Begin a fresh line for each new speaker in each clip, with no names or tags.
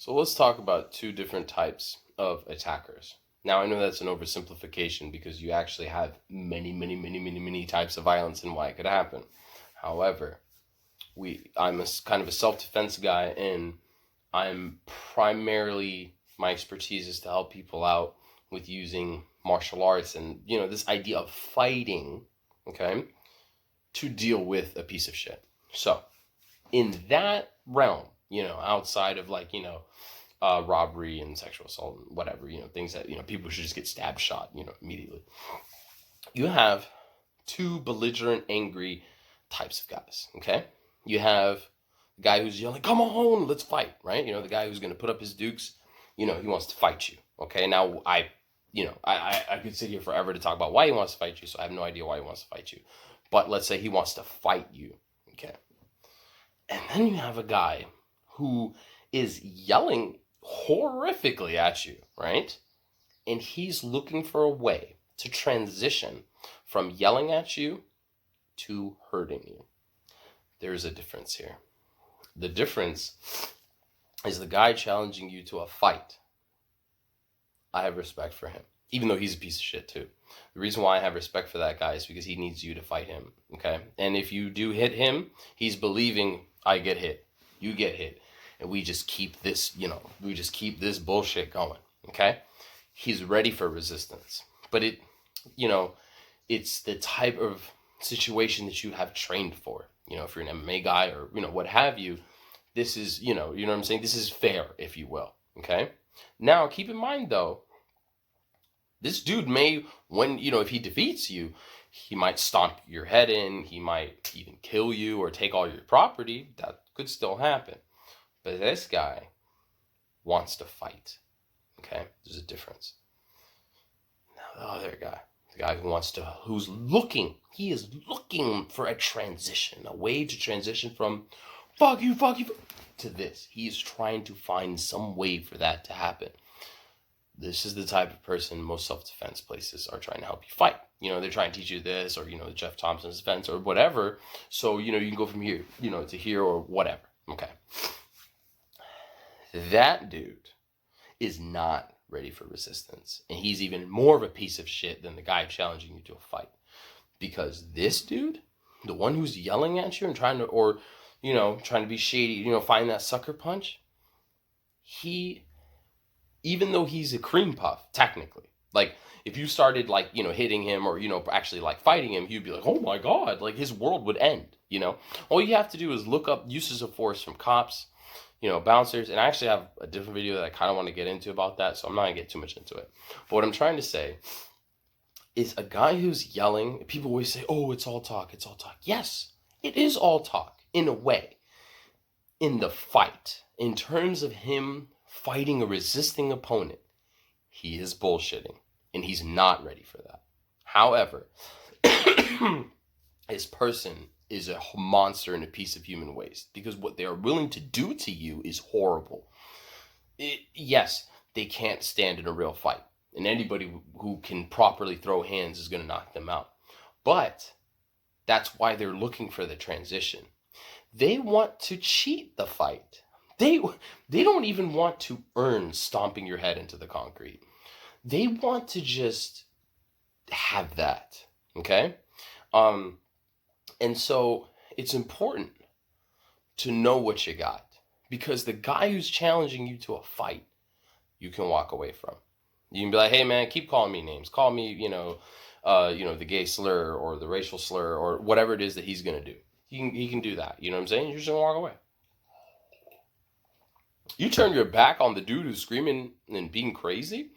So let's talk about two different types of attackers. Now I know that's an oversimplification because you actually have many types of violence and why it could happen. However, I'm kind of a self-defense guy, and I'm primarily, my expertise is to help people out with using martial arts and this idea of fighting, okay, to deal with a piece of shit. So in that realm, outside of robbery and sexual assault and whatever, things that, people should just get stabbed, shot, immediately. You have two belligerent, angry types of guys, okay? You have the guy who's yelling, come on, let's fight, right? The guy who's going to put up his dukes, he wants to fight you, okay? Now, I could sit here forever to talk about why he wants to fight you, so I have no idea why he wants to fight you. But let's say he wants to fight you, okay? And then you have a guy who is yelling horrifically at you, right? And he's looking for a way to transition from yelling at you to hurting you. There's a difference here. The difference is the guy challenging you to a fight. I have respect for him, even though he's a piece of shit too. The reason why I have respect for that guy is because he needs you to fight him, okay? And if you do hit him, he's believing I get hit, you get hit, and we just keep this, bullshit going, okay? He's ready for resistance. But it's the type of situation that you have trained for. If you're an MMA guy or, what have you, this is, you know what I'm saying? This is fair, if you will, okay? Now, keep in mind, though, this dude may, if he defeats you, he might stomp your head in, he might even kill you or take all your property. That could still happen. But this guy wants to fight, okay? There's a difference. Now, the other guy, the guy who's looking for a transition, a way to transition from fuck you, to this. He's trying to find some way for that to happen. This is the type of person most self-defense places are trying to help you fight. They're trying to teach you this, or, Jeff Thompson's defense or whatever. So, you can go from here, to here or whatever. Okay. That dude is not ready for resistance. And he's even more of a piece of shit than the guy challenging you to a fight. Because this dude, the one who's yelling at you and trying to be shady, find that sucker punch, even though he's a cream puff, technically, like, if you started, hitting him or, actually, fighting him, he'd be like, oh my God, his world would end, All you have to do is look up uses of force from cops, bouncers, and I actually have a different video that I kind of want to get into about that, so I'm not going to get too much into it. But what I'm trying to say is a guy who's yelling, people always say, oh, it's all talk. Yes, it is all talk, in a way. In the fight, in terms of him fighting a resisting opponent, he is bullshitting, and he's not ready for that. However, his person is a monster and a piece of human waste, because what they are willing to do to you is horrible. Yes, they can't stand in a real fight, and anybody who can properly throw hands is going to knock them out. But that's why they're looking for the transition. They want to cheat the fight. They don't even want to earn stomping your head into the concrete. They want to just have that, okay? And so it's important to know what you got, because the guy who's challenging you to a fight, you can walk away from. You can be like, hey man, keep calling me names. Call me, the gay slur or the racial slur or whatever it is that he's gonna do. He can do that. You know what I'm saying? You're just gonna walk away. You turn your back on the dude who's screaming and being crazy,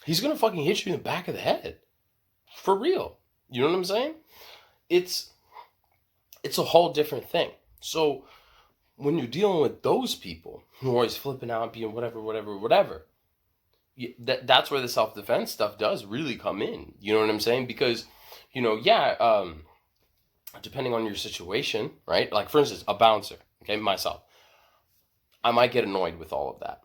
he's gonna fucking hit you in the back of the head. For real. You know what I'm saying? It's a whole different thing. So when you're dealing with those people who are always flipping out, being whatever, that's where the self-defense stuff does really come in. You know what I'm saying? Because, depending on your situation, right? Like, for instance, a bouncer, okay, myself, I might get annoyed with all of that.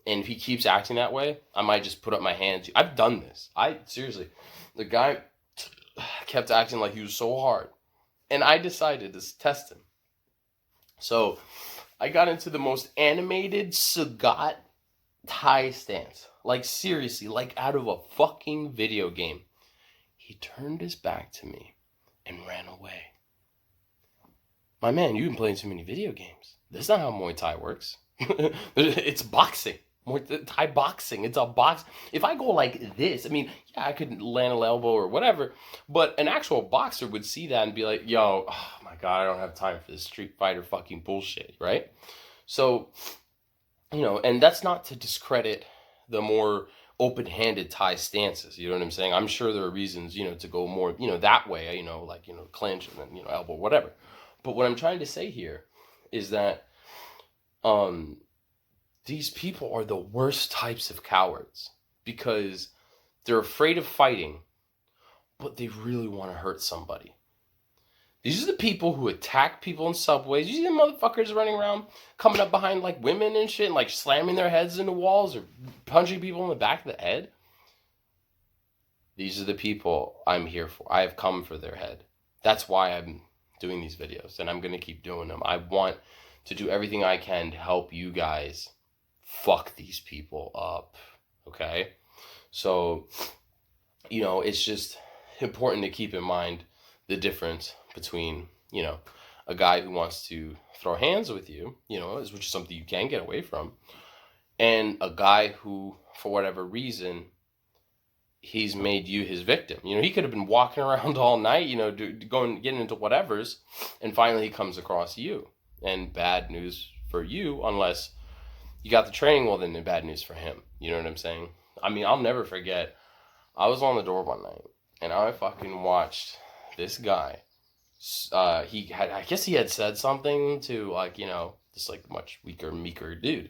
And if he keeps acting that way, I might just put up my hands. I've done this. Seriously, the guy kept acting like he was so hard. And I decided to test him. So I got into the most animated Sagat Thai stance. Like, seriously, like out of a fucking video game. He turned his back to me and ran away. My man, you've been playing too many video games. That's not how Muay Thai works. It's boxing. Muay Thai boxing. It's a box. If I go like this, I mean, yeah, I could land an elbow or whatever, but an actual boxer would see that and be like, yo, oh my God, I don't have time for this Street Fighter fucking bullshit, right? So, and that's not to discredit the more open-handed Thai stances. You know what I'm saying? I'm sure there are reasons, to go more, that way, like, clinch and then, elbow, whatever. But what I'm trying to say here is that these people are the worst types of cowards because they're afraid of fighting, but they really want to hurt somebody. These are the people who attack people in subways. You see the motherfuckers running around, coming up behind like women and shit, and like slamming their heads into walls or punching people in the back of the head. These are the people I'm here for. I have come for their head. That's why I'm doing these videos, and I'm going to keep doing them. I want to do everything I can to help you guys fuck these people up, okay? So, it's just important to keep in mind the difference between, a guy who wants to throw hands with you, which is something you can get away from, and a guy who, for whatever reason, he's made you his victim. He could have been walking around all night, getting into whatever's, and finally he comes across you. And bad news for you, unless you got the training, well, then bad news for him. You know what I'm saying? I mean, I'll never forget, I was on the door one night, and I fucking watched this guy. I guess he had said something to, like, this, like, much weaker, meeker dude.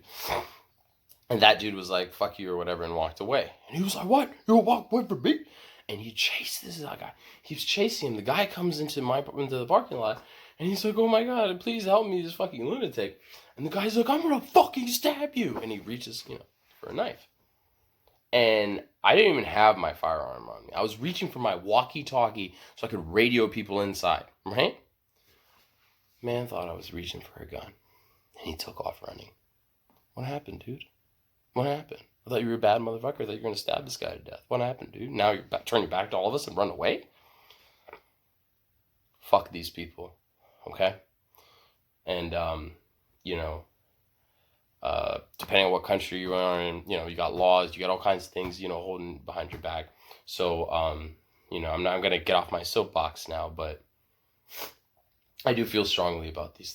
And that dude was like, fuck you or whatever, and walked away. And he was like, what? You walk away from me? And he chased this guy. He was chasing him. The guy comes into the parking lot, and he's like, oh my God, please help me, this fucking lunatic. And the guy's like, I'm gonna fucking stab you. And he reaches, for a knife. And I didn't even have my firearm on me. I was reaching for my walkie-talkie so I could radio people inside, right? Man thought I was reaching for a gun. And he took off running. What happened, dude? What happened? I thought you were a bad motherfucker. I thought you were going to stab this guy to death. What happened, dude? Now you're turning your back to all of us and run away? Fuck these people, okay? And, depending on what country you are in, you got laws, you got all kinds of things, holding behind your back. So, I'm going to get off my soapbox now, but I do feel strongly about these